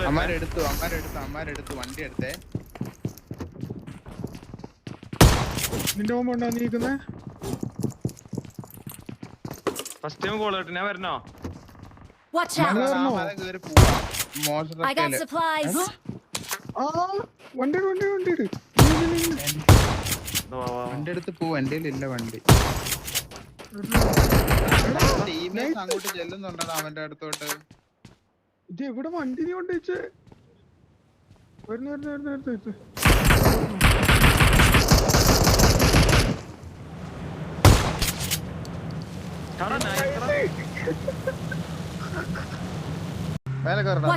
അമ്മാരെടുത്തു വണ്ടി എടുത്തേ. നിന്റെ ഓമ്പ ഉണ്ടാ നീക്കുന്നേ? ഫസ്റ്റ് ടൈം കോൾ കേട്ട് ഞാൻ വരണോ? കേറി പോവാ. വണ്ടി എടുത്ത് പോവാ. എന്റെ ഇല്ല വണ്ടി. ടീമേഴ്സ് അങ്ങോട്ട് ചെല്ലുന്നുണ്ടോ അവന്റെ അടുത്തോട്ട്? ഇത് എവിടെ വണ്ടി നീ കൊണ്ടുവച്ചേ? വരുന്നു. മേലെ കയറണം.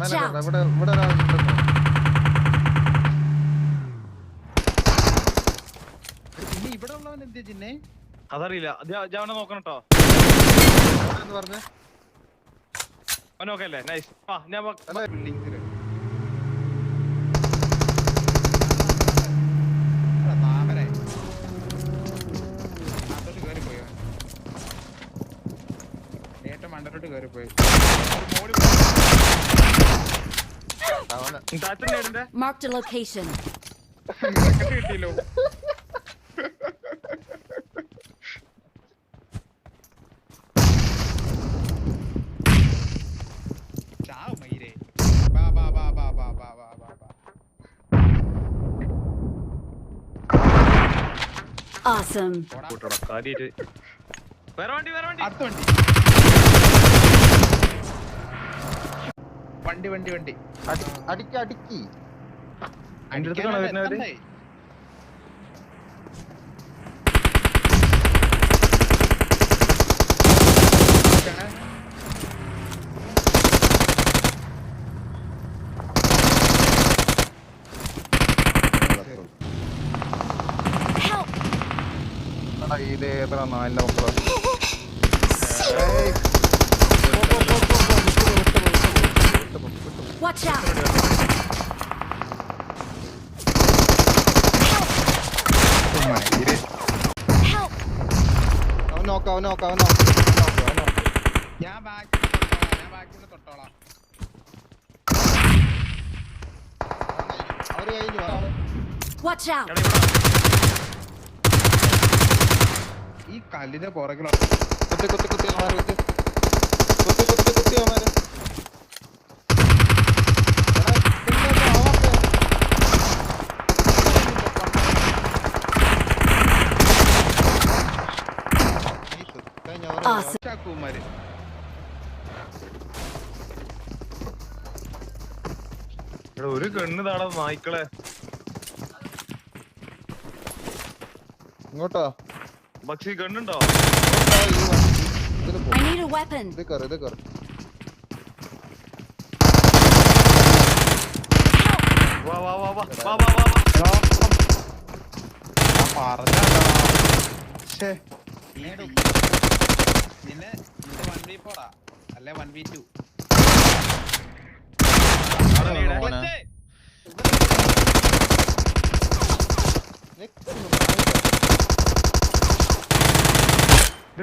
ഇവിടെ ഉള്ളവൻ എന്ത് ചിന്നെ? അതറിയില്ല. അവനെ നോക്കണം കേട്ടോ. പറഞ്ഞേ അവനോക്കല്ലേ? നൈസ്. ഞാൻ മണ്ടലോട്ട് കയറിപ്പോയി. Marked a location. കിട്ടിയല്ലോ. Awesome. വണ്ടി അടിക്കി ഇത് എത്ര നല്ല മക്കളോ. Watch out. Help. അവൻ നോക്കാം. ഞാൻ ബാക്കിന്ന് തൊട്ടോളാം. അവര് കഴിഞ്ഞു. Watch out. ഈ കല്ലിന്റെ പുറകിലോ കുത്തി അവന്മാര് കുമാര്. ഒരു കണ്ണ് താടാ നായ്ക്കളെ. ഇങ്ങോട്ടോ പക്ഷി കണ്ണുണ്ടോ? I need a weapon. ഇത് കയറി വാ നിന്നെ 1v4 അല്ലെ 1v2?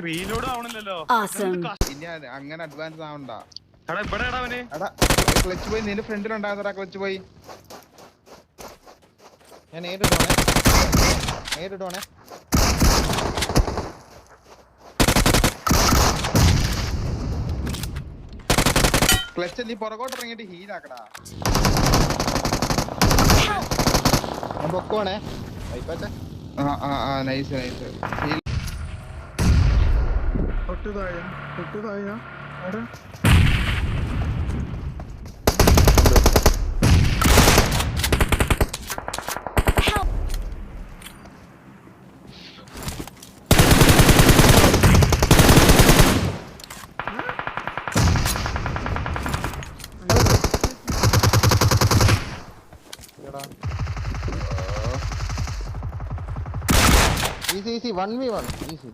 റീലോഡ് ആവണില്ലല്ലോ. ഇനി അങ്ങനെ അഡ്വാൻസ് ആവണ്ട. ഇവിടെ ക്ലച്ച് പോയി. നിന്റെ ഫ്രണ്ടിലുണ്ടായിരുന്നടാ ക്ലച്ച് പോയി. ഞാൻ നേരിടോണേ. ക്ലച്ച് നീ പുറകോട്ട് ഇറങ്ങിയിട്ട് ഹീലാക്കടാ. ഞാൻ പൊക്കുവാണേ. നൈസ്. തൊട്ടുതായ അവിടെ easy 1v1 easy.